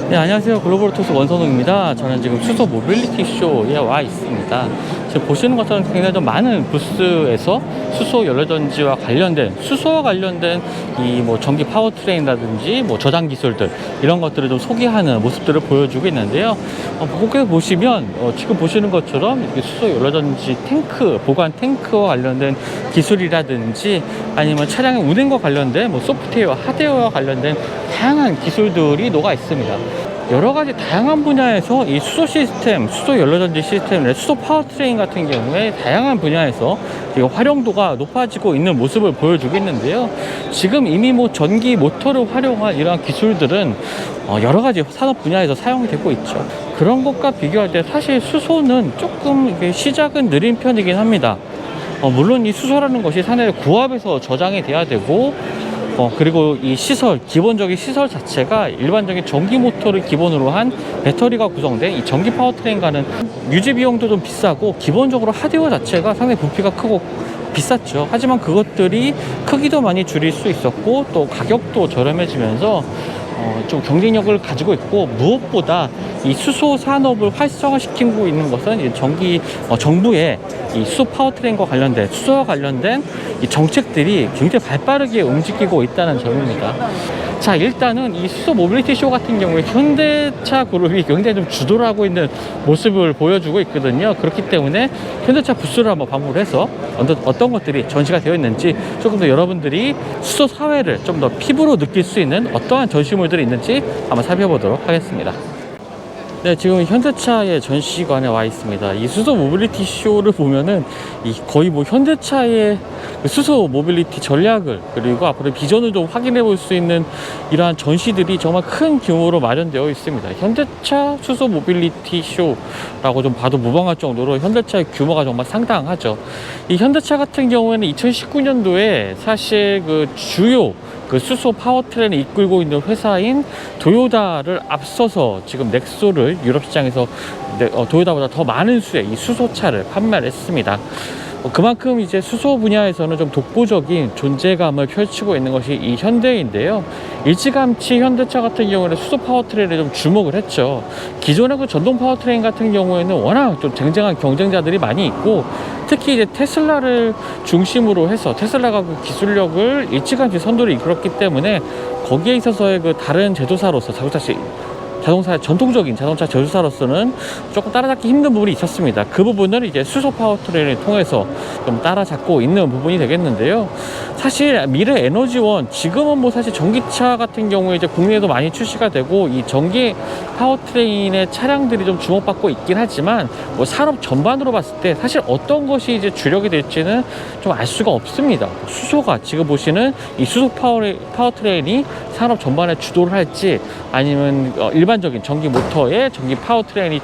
네, 안녕하세요. 글로벌토스 원선웅입니다. 저는 지금 수소 모빌리티 쇼에 와 있습니다. 지금 보시는 것처럼 굉장히 좀 많은 부스에서 수소 연료전지와 관련된, 수소와 관련된 이 뭐 전기 파워트레인이라든지 뭐 저장 기술들, 이런 것들을 좀 소개하는 모습들을 보여주고 있는데요. 곳곳에 보시면 지금 보시는 것처럼 이렇게 수소 연료전지 탱크, 보관 탱크와 관련된 기술이라든지 아니면 차량의 운행과 관련된 뭐 소프트웨어, 하드웨어와 관련된 다양한 기술들이 녹아 있습니다. 여러 가지 다양한 분야에서 이 수소 시스템, 수소 연료전지 시스템, 수소 파워트레인 같은 경우에 다양한 분야에서 활용도가 높아지고 있는 모습을 보여주고 있는데요. 지금 이미 뭐 전기 모터를 활용한 이러한 기술들은 여러 가지 산업 분야에서 사용되고 있죠. 그런 것과 비교할 때 사실 수소는 조금 시작은 느린 편이긴 합니다. 물론 이 수소라는 것이 산업의 고압에서 저장이 돼야 되고 그리고 이 시설, 기본적인 시설 자체가 일반적인 전기 모터를 기본으로 한 배터리가 구성된 이 전기 파워트레인과는 유지 비용도 좀 비싸고 기본적으로 하드웨어 자체가 상당히 부피가 크고 비쌌죠. 하지만 그것들이 크기도 많이 줄일 수 있었고 또 가격도 저렴해지면서 좀 경쟁력을 가지고 있고, 무엇보다 이 수소 산업을 활성화시키고 있는 것은 이 정부의 이 수소 파워트레인과 관련된, 수소와 관련된 이 정책들이 굉장히 발빠르게 움직이고 있다는 점입니다. 자, 일단은 이 수소 모빌리티 쇼 같은 경우에 현대차 그룹이 굉장히 좀 주도를 하고 있는 모습을 보여주고 있거든요. 그렇기 때문에 현대차 부스를 한번 방문을 해서 어떤 것들이 전시가 되어 있는지, 조금 더 여러분들이 수소 사회를 좀 더 피부로 느낄 수 있는 어떠한 전시물들이 있는지 한번 살펴보도록 하겠습니다. 네, 지금 현대차의 전시관에 와 있습니다. 이 수소 모빌리티 쇼를 보면은 거의 뭐 현대차의 수소 모빌리티 전략을, 그리고 앞으로 비전을 좀 확인해 볼 수 있는 이러한 전시들이 정말 큰 규모로 마련되어 있습니다. 현대차 수소 모빌리티 쇼라고 좀 봐도 무방할 정도로 현대차의 규모가 정말 상당하죠. 이 현대차 같은 경우에는 2019년도에 사실 주요 수소 파워트레인을 이끌고 있는 회사인 도요타를 앞서서 지금 넥소를 유럽 시장에서 도요타보다 더 많은 수의 이 수소차를 판매를 했습니다. 그만큼 이제 수소 분야에서는 좀 독보적인 존재감을 펼치고 있는 것이 이 현대인데요. 일찌감치 현대차 같은 경우는 수소 파워트레인에 좀 주목을 했죠. 기존의 전동 파워트레인 같은 경우에는 워낙 좀 쟁쟁한 경쟁자들이 많이 있고, 특히 이제 테슬라를 중심으로 해서 테슬라가 기술력을 일찌감치 선두를 이끌었기 때문에 거기에 있어서의 다른 제조사로서 전통적인 자동차 제조사로서는 조금 따라잡기 힘든 부분이 있었습니다. 그 부분을 이제 수소 파워트레인을 통해서 좀 따라잡고 있는 부분이 되겠는데요. 사실 미래 에너지원, 지금은 뭐 사실 전기차 같은 경우에 이제 국내에도 많이 출시가 되고 이 전기 파워트레인의 차량들이 좀 주목받고 있긴 하지만, 뭐 산업 전반으로 봤을 때 사실 어떤 것이 이제 주력이 될지는 좀 알 수가 없습니다. 수소가 지금 보시는 이 수소 파워트레인이 산업 전반에 주도를 할지, 아니면 일반적인 전기 모터에 전기 파워트레인이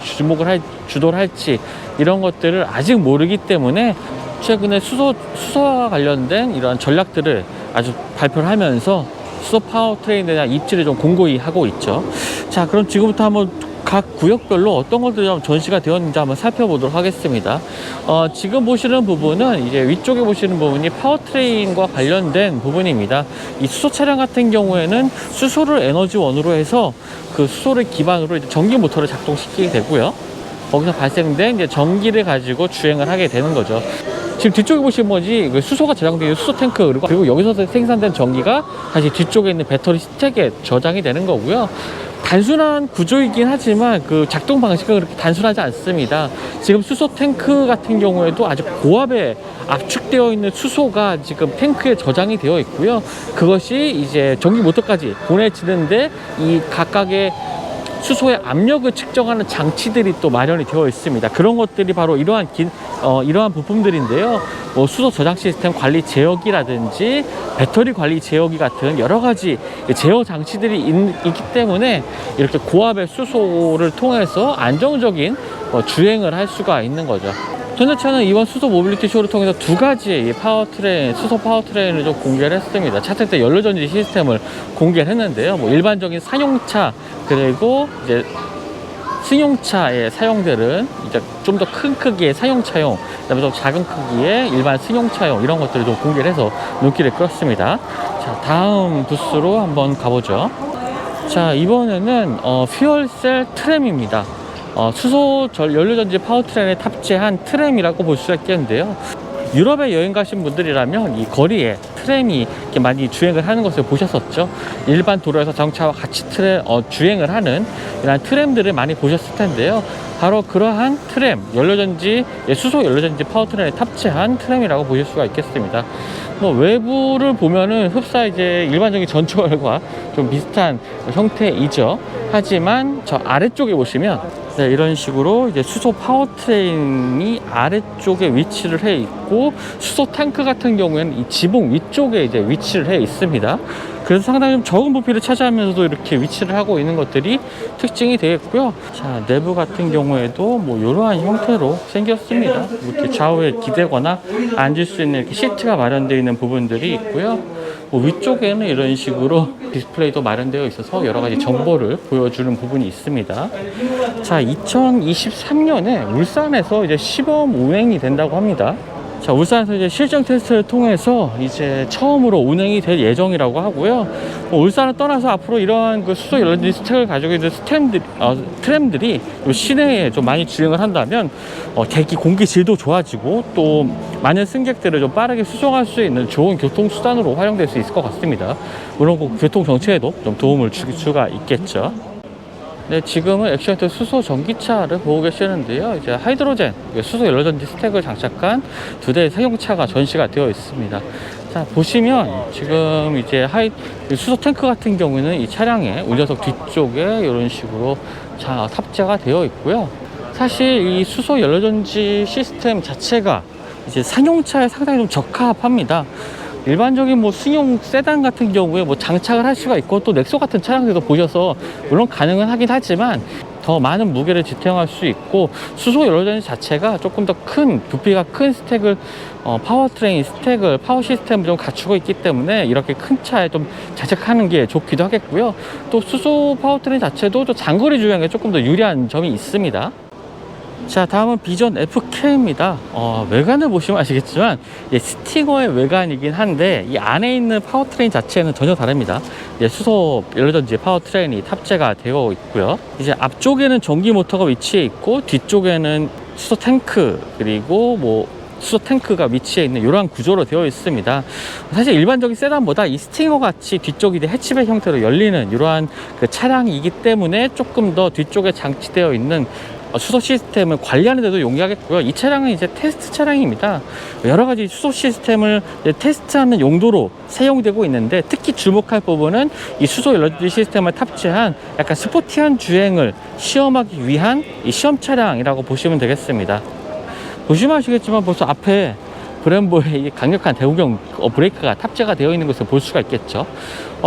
주도를 할지, 이런 것들을 아직 모르기 때문에 최근에 수소와 관련된 이러한 전략들을 아주 발표를 하면서 수소 파워트레인에 대한 입지를 좀 공고히 하고 있죠. 자, 그럼 지금부터 한번 각 구역별로 어떤 것들이 좀 전시가 되었는지 한번 살펴보도록 하겠습니다. 지금 보시는 부분은 이제 위쪽에 보시는 부분이 파워트레인과 관련된 부분입니다. 이 수소 차량 같은 경우에는 수소를 에너지원으로 해서 그 수소를 기반으로 이제 전기 모터를 작동시키게 되고요. 거기서 발생된 이제 전기를 가지고 주행을 하게 되는 거죠. 지금 뒤쪽에 보시면 수소가 저장되어 있는 수소 탱크, 그리고 여기서 생산된 전기가 다시 뒤쪽에 있는 배터리 스택에 저장이 되는 거고요. 단순한 구조이긴 하지만 작동 방식은 그렇게 단순하지 않습니다. 지금 수소 탱크 같은 경우에도 아주 고압에 압축되어 있는 수소가 지금 탱크에 저장이 되어 있고요. 그것이 이제 전기 모터까지 보내지는데 이 각각의 수소의 압력을 측정하는 장치들이 또 마련이 되어 있습니다. 그런 것들이 바로 이러한 부품들인데요. 수소 저장 시스템 관리 제어기라든지 배터리 관리 제어기 같은 여러 가지 제어 장치들이 있기 때문에 이렇게 고압의 수소를 통해서 안정적인 주행을 할 수가 있는 거죠. 현대차는 이번 수소 모빌리티 쇼를 통해서 두 가지의 수소 파워트레인을 좀 공개를 했습니다. 차량대 연료전지 시스템을 공개를 했는데요. 일반적인 상용차, 그리고 이제 승용차에 사용되는 이제 좀 더 큰 크기의 상용차용, 그다음에 좀 작은 크기의 일반 승용차용, 이런 것들을 좀 공개를 해서 눈길을 끌었습니다. 자, 다음 부스로 한번 가보죠. 자, 이번에는 퓨얼셀 트램입니다. 수소 연료전지 파워트레인에 탑재한 트램이라고 볼 수가 있겠는데요. 유럽에 여행 가신 분들이라면 이 거리에 트램이 이렇게 많이 주행을 하는 것을 보셨었죠. 일반 도로에서 자동차와 같이 주행을 하는 이런 트램들을 많이 보셨을 텐데요. 바로 그러한 트램, 수소 연료전지 파워트레인에 탑재한 트램이라고 보실 수가 있겠습니다. 외부를 보면은 흡사 이제 일반적인 전초월과 좀 비슷한 형태이죠. 하지만 저 아래쪽에 보시면 네, 이런 식으로 이제 수소 파워트레인이 아래쪽에 위치를 해 있고, 수소 탱크 같은 경우에는 이 지붕 위쪽에 이제 위치를 해 있습니다. 그래서 상당히 좀 적은 부피를 차지하면서도 이렇게 위치를 하고 있는 것들이 특징이 되겠고요. 자, 내부 같은 경우에도 뭐 이러한 형태로 생겼습니다. 이렇게 좌우에 기대거나 앉을 수 있는 이렇게 시트가 마련되어 있는 부분들이 있고요. 위쪽에는 이런 식으로 디스플레이도 마련되어 있어서 여러 가지 정보를 보여주는 부분이 있습니다. 자, 2023년에 울산에서 이제 시범 운행이 된다고 합니다. 자, 울산에서 이제 실증 테스트를 통해서 이제 처음으로 운행이 될 예정이라고 하고요. 울산을 떠나서 앞으로 이러한 그 수소 연료전지 스택을 가지고 있는 트램들이 시내에 좀 많이 주행을 한다면 대기 공기 질도 좋아지고 또 많은 승객들을 좀 빠르게 수송할 수 있는 좋은 교통수단으로 활용될 수 있을 것 같습니다. 물론 그 교통 정체에도 좀 도움을 줄 수가 있겠죠. 네, 지금은 액션트 수소 전기차를 보고 계시는데요. 이제 하이드로젠, 수소 연료전지 스택을 장착한 2대의 승용차가 전시가 되어 있습니다. 자, 보시면 지금 이제 수소 탱크 같은 경우는 이 차량의 운전석 뒤쪽에 이런 식으로 탑재가 되어 있고요. 사실 이 수소 연료전지 시스템 자체가 이제 상용차에 상당히 좀 적합합니다. 일반적인 뭐 승용 세단 같은 경우에 뭐 장착을 할 수가 있고, 또 넥소 같은 차량들도 보셔서 물론 가능은 하긴 하지만 더 많은 무게를 지탱할 수 있고, 수소 연료전지 자체가 조금 더 큰 부피가 큰 스택을 파워 시스템을 좀 갖추고 있기 때문에 이렇게 큰 차에 좀 장착하는 게 좋기도 하겠고요. 또 수소 파워트레인 자체도 또 장거리 주행에 조금 더 유리한 점이 있습니다. 자, 다음은 비전 FK입니다. 외관을 보시면 아시겠지만 스티커의 외관이긴 한데 이 안에 있는 파워트레인 자체는 전혀 다릅니다. 수소 연료전지 파워트레인이 탑재가 되어 있고요. 이제 앞쪽에는 전기 모터가 위치해 있고, 뒤쪽에는 수소 탱크, 그리고 뭐 수소 탱크가 위치해 있는 이러한 구조로 되어 있습니다. 사실 일반적인 세단보다 이 스팅어 같이 뒤쪽이 해치백 형태로 열리는 이러한 그 차량이기 때문에 조금 더 뒤쪽에 장치되어 있는 수소 시스템을 관리하는 데도 용이하겠고요. 이 차량은 이제 테스트 차량입니다. 여러 가지 수소 시스템을 테스트하는 용도로 사용되고 있는데, 특히 주목할 부분은 이 수소 연료전지 시스템을 탑재한 약간 스포티한 주행을 시험하기 위한 이 시험 차량이라고 보시면 되겠습니다. 보시면 아시겠지만 벌써 앞에 브렘보의 강력한 대구경 브레이크가 탑재가 되어 있는 것을 볼 수가 있겠죠.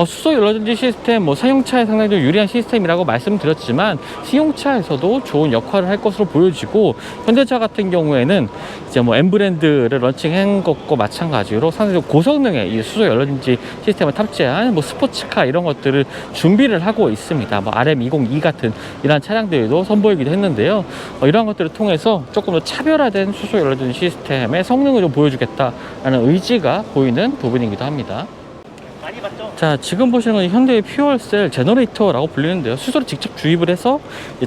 수소 연료전지 시스템, 상용차에 상당히 좀 유리한 시스템이라고 말씀드렸지만, 승용차에서도 좋은 역할을 할 것으로 보여지고, 현대차 같은 경우에는 이제 M 브랜드를 런칭한 것과 마찬가지로 상당히 고성능의 이 수소 연료전지 시스템을 탑재한 스포츠카 이런 것들을 준비를 하고 있습니다. RM202 같은 이런 차량들도 선보이기도 했는데요. 이러한 것들을 통해서 조금 더 차별화된 수소 연료전지 시스템의 성능을 좀 보여주겠다라는 의지가 보이는 부분이기도 합니다. 자, 지금 보시는 건 현대의 퓨얼셀 제너레이터라고 불리는데요. 수소를 직접 주입을 해서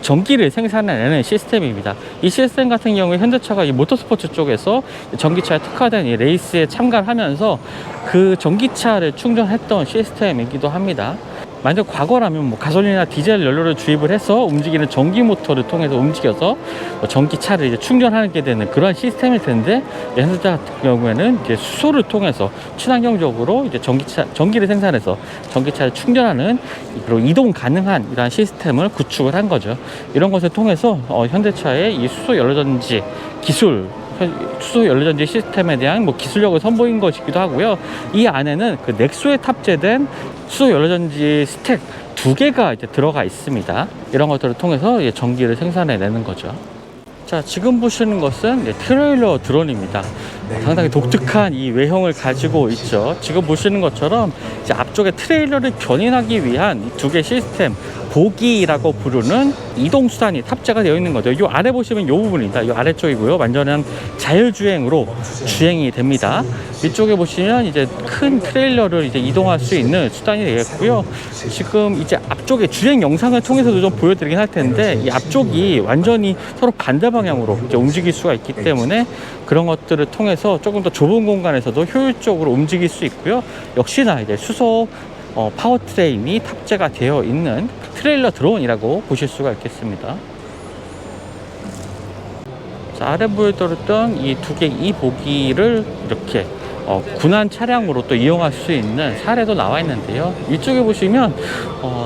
전기를 생산해내는 시스템입니다. 이 시스템 같은 경우에 현대차가 이 모터스포츠 쪽에서 전기차에 특화된 이 레이스에 참가를 하면서 그 전기차를 충전했던 시스템이기도 합니다. 만약 과거라면 가솔린이나 디젤 연료를 주입을 해서 움직이는 전기 모터를 통해서 움직여서 전기차를 이제 충전하게 되는 그런 시스템일 텐데, 현대차 같은 경우에는 이제 수소를 통해서 친환경적으로 이제 전기를 생산해서 전기차를 충전하는, 그리고 이동 가능한 이러한 시스템을 구축을 한 거죠. 이런 것을 통해서 현대차의 이 수소 연료전지 시스템에 대한 기술력을 선보인 것이기도 하고요. 이 안에는 그 넥소에 탑재된 수소 연료전지 스택 2개가 이제 들어가 있습니다. 이런 것들을 통해서 전기를 생산해내는 거죠. 자, 지금 보시는 것은 트레일러 드론입니다. 상당히 독특한 이 외형을 가지고 있죠. 지금 보시는 것처럼 이제 앞쪽에 트레일러를 견인하기 위한 이 2개 시스템, 보기라고 부르는 이동 수단이 탑재가 되어 있는 거죠. 이 아래 보시면 이 부분입니다. 이 아래쪽이고요. 완전한 자율주행으로 주행이 됩니다. 이쪽에 보시면 이제 큰 트레일러를 이제 이동할 수 있는 수단이 되겠고요. 지금 이제 앞쪽에 주행 영상을 통해서도 좀 보여드리긴 할 텐데, 이 앞쪽이 완전히 서로 반대 방향으로 이제 움직일 수가 있기 때문에 그런 것들을 통해서 조금 더 좁은 공간에서도 효율적으로 움직일 수 있고요. 역시나 이제 수소 파워트레인이 탑재가 되어 있는 트레일러 드론이라고 보실 수가 있겠습니다. 자, 아래 보여드렸던 이 두 개 이 보기를 이렇게 군한 차량으로 또 이용할 수 있는 사례도 나와 있는데요. 이쪽에 보시면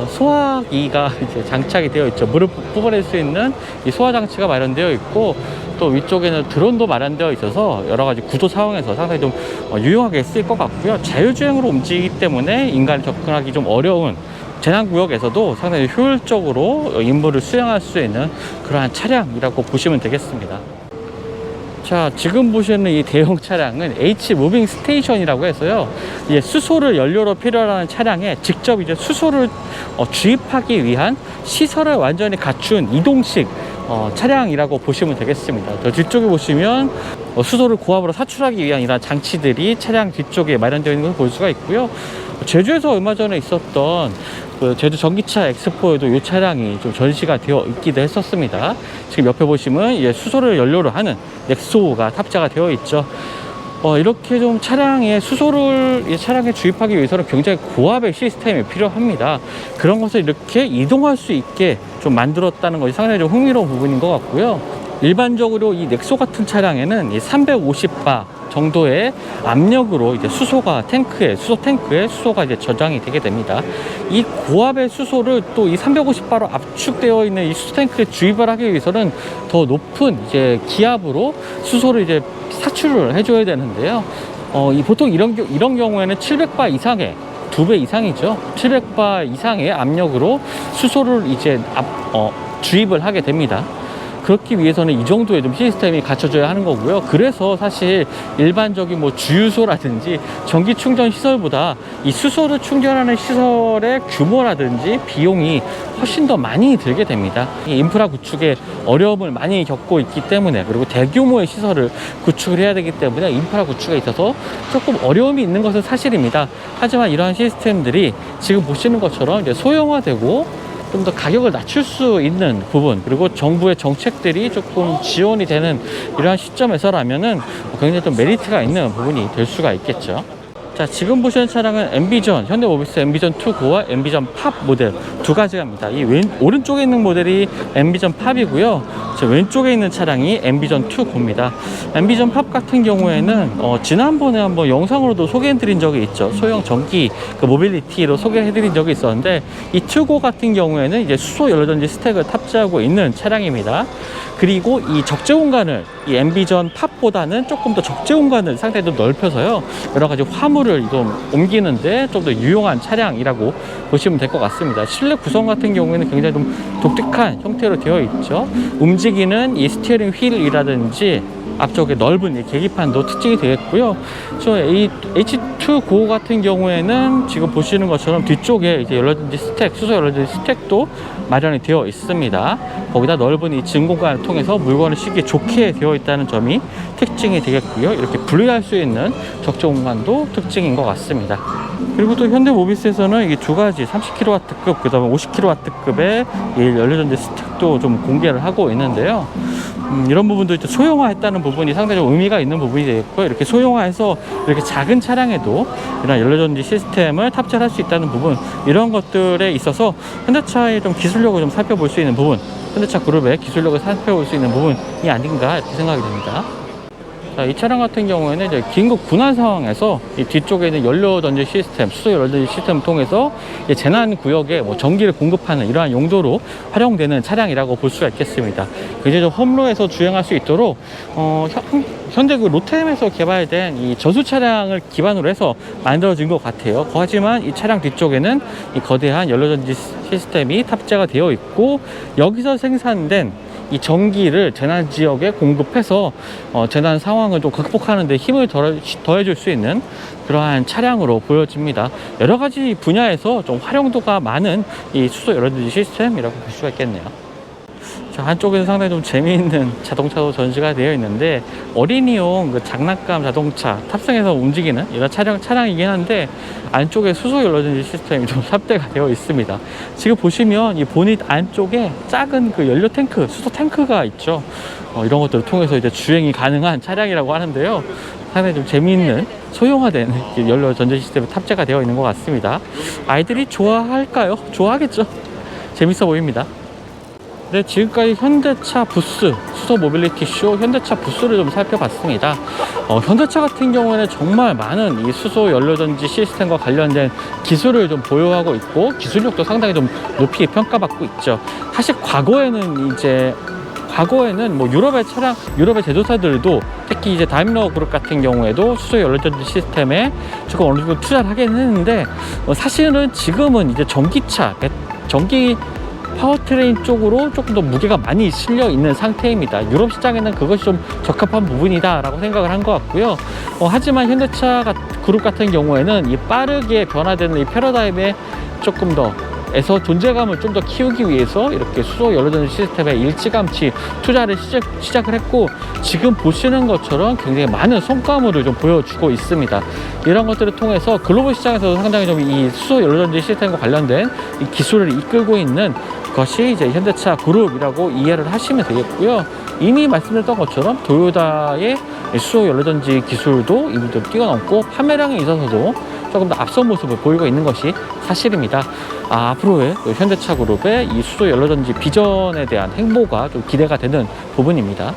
소화기가 이제 장착이 되어 있죠. 물을 뽑아낼 수 있는 이 소화 장치가 마련되어 있고, 또 위쪽에는 드론도 마련되어 있어서 여러 가지 구조 상황에서 상당히 좀 유용하게 쓰일 것 같고요. 자율주행으로 움직이기 때문에 인간이 접근하기 좀 어려운 재난구역에서도 상당히 효율적으로 임무를 수행할 수 있는 그러한 차량이라고 보시면 되겠습니다. 자, 지금 보시는 이 대형 차량은 H 무빙 스테이션이라고 해서요, 이제 수소를 연료로 필요로 차량에 직접 이제 수소를 주입하기 위한 시설을 완전히 갖춘 이동식 차량이라고 보시면 되겠습니다. 저 뒤쪽에 보시면 수소를 고압으로 사출하기 위한 이런 장치들이 차량 뒤쪽에 마련되어 있는 걸 볼 수가 있고요. 제주에서 얼마 전에 있었던 그 제주 전기차 엑스포에도 이 차량이 좀 전시가 되어 있기도 했었습니다. 지금 옆에 보시면 이제 수소를 연료로 하는 넥소가 탑재가 되어 있죠. 이렇게 좀 차량에 수소를 이 차량에 주입하기 위해서는 굉장히 고압의 시스템이 필요합니다. 그런 것을 이렇게 이동할 수 있게 좀 만들었다는 것이 상당히 좀 흥미로운 부분인 것 같고요. 일반적으로 이 넥소 같은 차량에는 이 350바 정도의 압력으로 이제 수소 탱크에 수소가 이제 저장이 되게 됩니다. 이 고압의 수소를 또 이 350바로 압축되어 있는 이 수소 탱크에 주입을 하기 위해서는 더 높은 이제 기압으로 수소를 이제 사출을 해줘야 되는데요. 보통 이런 경우에는 700바 이상의 2배 이상이죠. 700바 이상의 압력으로 수소를 이제 주입을 하게 됩니다. 그렇기 위해서는 이 정도의 좀 시스템이 갖춰져야 하는 거고요. 그래서 사실 일반적인 뭐 주유소라든지 전기 충전 시설보다 이 수소를 충전하는 시설의 규모라든지 비용이 훨씬 더 많이 들게 됩니다. 이 인프라 구축에 어려움을 많이 겪고 있기 때문에, 그리고 대규모의 시설을 구축을 해야 되기 때문에 인프라 구축에 있어서 조금 어려움이 있는 것은 사실입니다. 하지만 이러한 시스템들이 지금 보시는 것처럼 이제 소형화되고 좀 더 가격을 낮출 수 있는 부분, 그리고 정부의 정책들이 조금 지원이 되는 이러한 시점에서라면은 굉장히 좀 메리트가 있는 부분이 될 수가 있겠죠. 자, 지금 보시는 차량은 엠비전, 현대모비스 엠비전 2고와 엠비전 팝 모델 두 가지입니다. 이 오른쪽에 있는 모델이 엠비전 팝이고요. 저 왼쪽에 있는 차량이 엠비전 2고입니다. 엠비전 팝 같은 경우에는 지난번에 한번 영상으로도 소개해드린 적이 있죠. 소형 전기 모빌리티로 소개해드린 적이 있었는데, 이 2고 같은 경우에는 이제 수소 연료전지 스택을 탑재하고 있는 차량입니다. 그리고 이 적재 공간을 이 엠비전 팝보다는 조금 더 적재 공간을 상당히 좀 넓혀서요, 여러 가지 화물을 좀 옮기는데 좀 더 유용한 차량이라고 보시면 될 것 같습니다. 실내 구성 같은 경우에는 굉장히 좀 독특한 형태로 되어 있죠. 움직이는 이 스티어링 휠이라든지 앞쪽에 넓은 이 계기판도 특징이 되겠고요. 저 이 H2GO 같은 경우에는 지금 보시는 것처럼 뒤쪽에 이제 연료전지 스택, 수소 연료전지 스택도 마련이 되어 있습니다. 거기다 넓은 이 진공간을 통해서 물건을 싣기 좋게 되어 있다는 점이 특징이 되겠고요. 이렇게 분리할 수 있는 적재 공간도 특징인 것 같습니다. 그리고 또 현대모비스에서는 이 두 가지 30kW급, 그 다음에 50kW급의 이 연료전지 스택도 좀 공개를 하고 있는데요. 이런 부분도 이제 소형화했다는 부분이 상당히 좀 의미가 있는 부분이 되겠고요. 이렇게 소형화해서 이렇게 작은 차량에도 이런 연료전지 시스템을 탑재할 수 있다는 부분, 이런 것들에 있어서 현대차의 좀 기술력을 좀 살펴볼 수 있는 부분, 현대차 그룹의 기술력을 살펴볼 수 있는 부분이 아닌가 이렇게 생각이 됩니다. 자, 이 차량 같은 경우에는 이제 긴급 군환 상황에서 이 뒤쪽에 있는 연료전지 시스템, 수소 연료전지 시스템을 통해서 재난 구역에 뭐 전기를 공급하는 이러한 용도로 활용되는 차량이라고 볼 수가 있겠습니다. 굉장히 좀 험로에서 주행할 수 있도록 현재 그 로템에서 개발된 이 저수 차량을 기반으로 해서 만들어진 것 같아요. 하지만 이 차량 뒤쪽에는 이 거대한 연료전지 시스템이 탑재가 되어 있고, 여기서 생산된 이 전기를 재난 지역에 공급해서 재난 상황을 좀 극복하는 데 힘을 더해줄 수 있는 그러한 차량으로 보여집니다. 여러 가지 분야에서 좀 활용도가 많은 이 수소 연료전지 시스템이라고 볼 수가 있겠네요. 저 안쪽에는 상당히 좀 재미있는 자동차도 전시가 되어 있는데, 어린이용 그 장난감 자동차 탑승해서 움직이는 이런 차량이긴 한데, 안쪽에 수소 연료전지 시스템이 좀 탑재가 되어 있습니다. 지금 보시면 이 보닛 안쪽에 작은 그 연료 탱크, 수소 탱크가 있죠. 이런 것들을 통해서 이제 주행이 가능한 차량이라고 하는데요. 상당히 좀 재미있는 소형화된 연료 전지 시스템이 탑재가 되어 있는 것 같습니다. 아이들이 좋아할까요? 좋아하겠죠. 재밌어 보입니다. 네, 지금까지 현대차 부스, 수소 모빌리티 쇼 현대차 부스를 좀 살펴봤습니다. 현대차 같은 경우에는 정말 많은 이 수소 연료전지 시스템과 관련된 기술을 좀 보유하고 있고, 기술력도 상당히 좀 높이 평가받고 있죠. 사실 과거에는 뭐 유럽의 제조사들도, 특히 이제 다임러 그룹 같은 경우에도 수소 연료전지 시스템에 조금 어느 정도 투자를 하긴 했는데, 사실은 지금은 이제 전기 파워트레인 쪽으로 조금 더 무게가 많이 실려 있는 상태입니다. 유럽 시장에는 그것이 좀 적합한 부분이다 라고 생각을 한 것 같고요. 하지만 현대차 그룹 같은 경우에는 이 빠르게 변화되는 이 패러다임에 조금 더 존재감을 좀 더 키우기 위해서 이렇게 수소 연료전지 시스템에 일찌감치 투자를 시작을 했고, 지금 보시는 것처럼 굉장히 많은 성과물을 좀 보여주고 있습니다. 이런 것들을 통해서 글로벌 시장에서도 상당히 좀 이 수소 연료전지 시스템과 관련된 이 기술을 이끌고 있는 것이 이제 현대차 그룹이라고 이해를 하시면 되겠고요. 이미 말씀드렸던 것처럼 도요타의 수소 연료전지 기술도 이미 좀 뛰어넘고, 판매량에 있어서도 조금 더 앞선 모습을 보이고 있는 것이 사실입니다. 앞으로의 현대차 그룹의 이 수소 연료전지 비전에 대한 행보가 좀 기대가 되는 부분입니다.